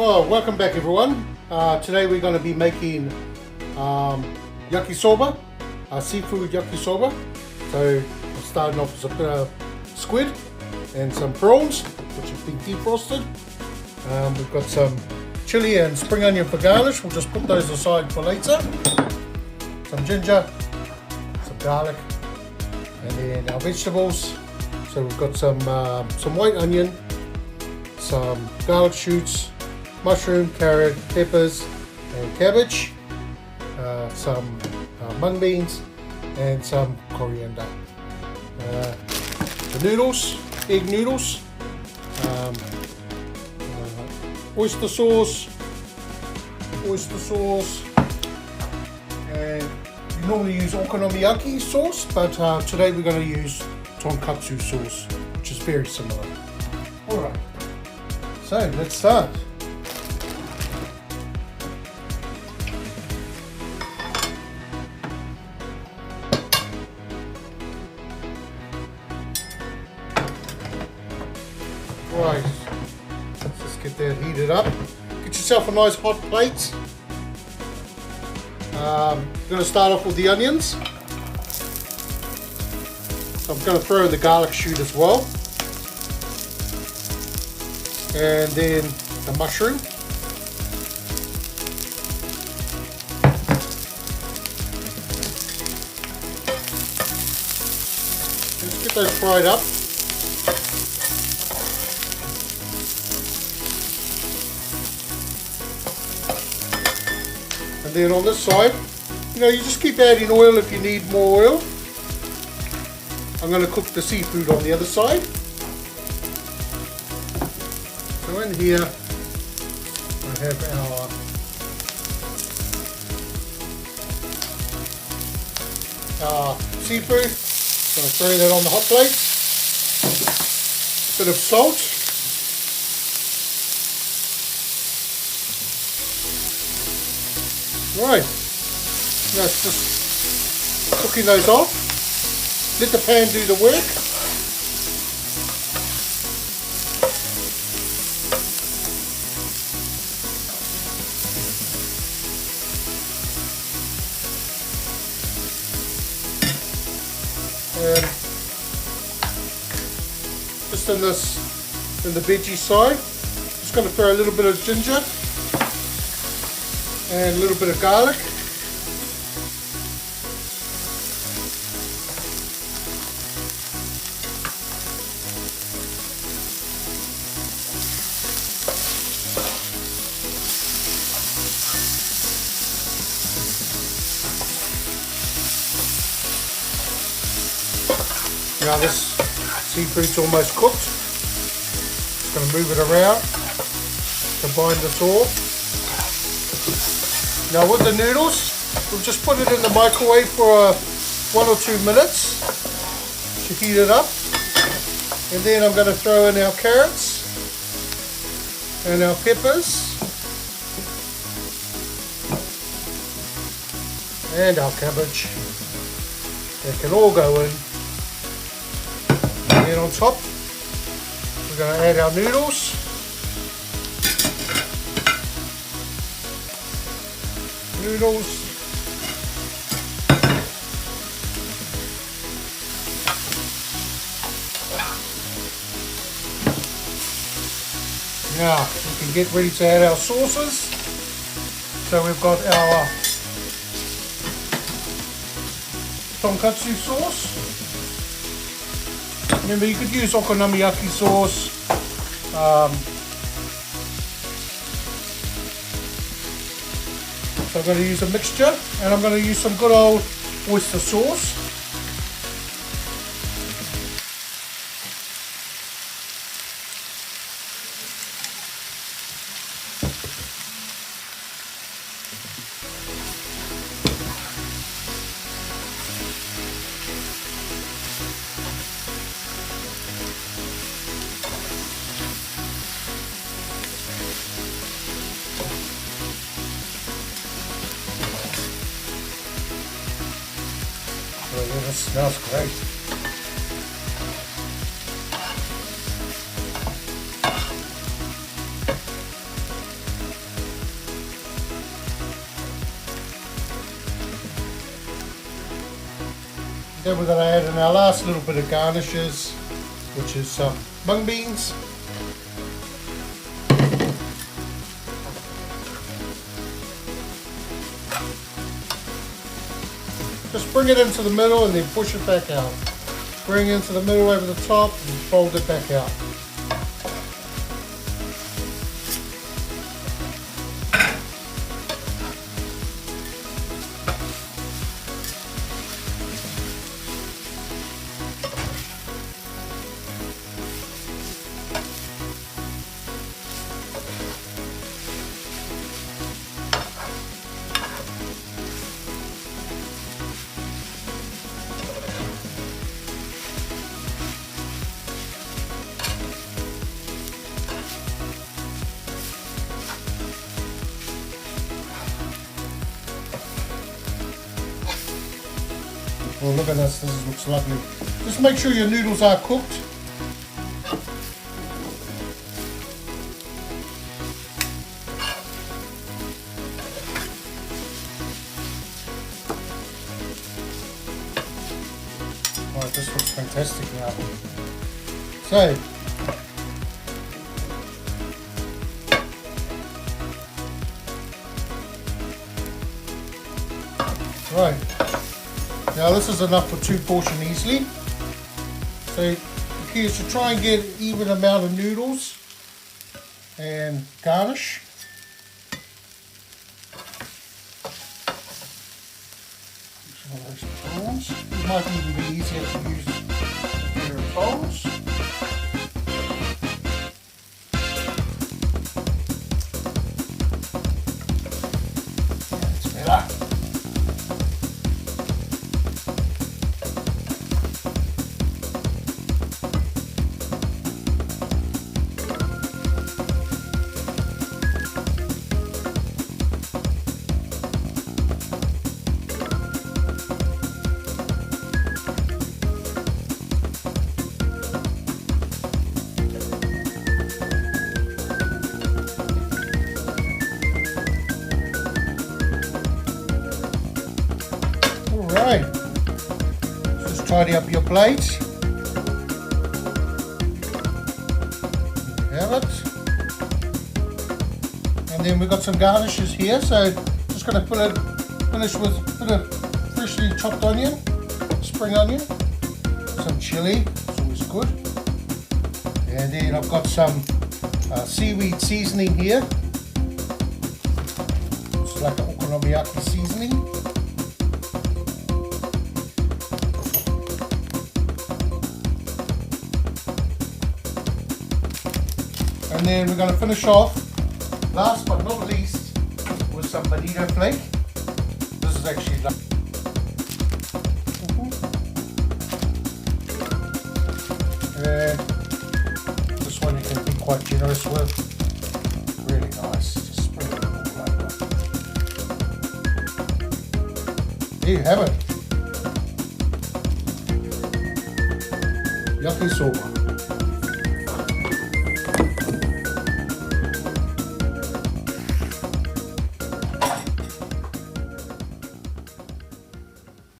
Well, welcome back everyone. Today we're going to be making yakisoba, seafood yakisoba. So I'm starting off with a bit of squid and some prawns, which have been defrosted. We've got some chili and spring onion for garnish. We'll just put those aside for later. Some ginger, some garlic, and then our vegetables. So we've got some white onion, some garlic shoots, mushroom, carrot, peppers and cabbage, some mung beans and some coriander. The noodles, egg noodles, oyster sauce, and you normally use okonomiyaki sauce, but today we're going to use tonkatsu sauce, which is very similar. Alright, so let's start. Right, let's just get that heated up. Get yourself a nice hot plate. I'm going to start off with the onions. So I'm going to throw in the garlic shoot as well. And then the mushroom. Let's get those fried up. And then on this side, you just keep adding oil if you need more oil. I'm going to cook the seafood on the other side. So in here, I have our seafood. I'm going to throw that on the hot plate. Bit of salt. Right, now it's just cooking those off. Let the pan do the work. And just in the veggie side, just going to throw a little bit of ginger and a little bit of garlic. Now this seafood's almost cooked. Just going to move it around, combine this all. Now with the noodles, we'll just put it in the microwave for 1 or 2 minutes to heat it up. And then I'm going to throw in our carrots and our peppers and our cabbage. They can all go in. And then on top, we're going to add our noodles. Now we can get ready to add our sauces. So we've got our tonkatsu sauce. Remember, you could use okonomiyaki sauce. So I'm going to use a mixture, and I'm going to use some good old oyster sauce. Oh yeah, that smells great. Then we're going to add in our last little bit of garnishes, which is some mung beans. Just bring it into the middle and then push it back out. Bring it into the middle over the top and fold it back out. Oh, look at this, this looks lovely. Just make sure your noodles are cooked. Oh, this looks fantastic now. So, right. Now this is enough for 2 portions easily. So the key is to try and get an even amount of noodles and garnish. Some of those prawns. It might even be easier to use a pair of tongs. That's better. Alright, just tidy up your plate. There you have it. And then we've got some garnishes here, so just going to finish with a bit of freshly chopped onion, spring onion, some chili, it's always good. And then I've got some seaweed seasoning here. It's like an okonomiyaki seasoning. And then we're going to finish off, last but not least, with some bonito flake. This is actually and this one you can be quite generous with. Really nice. Just sprinkle it all over. There you have it. Yakisoba.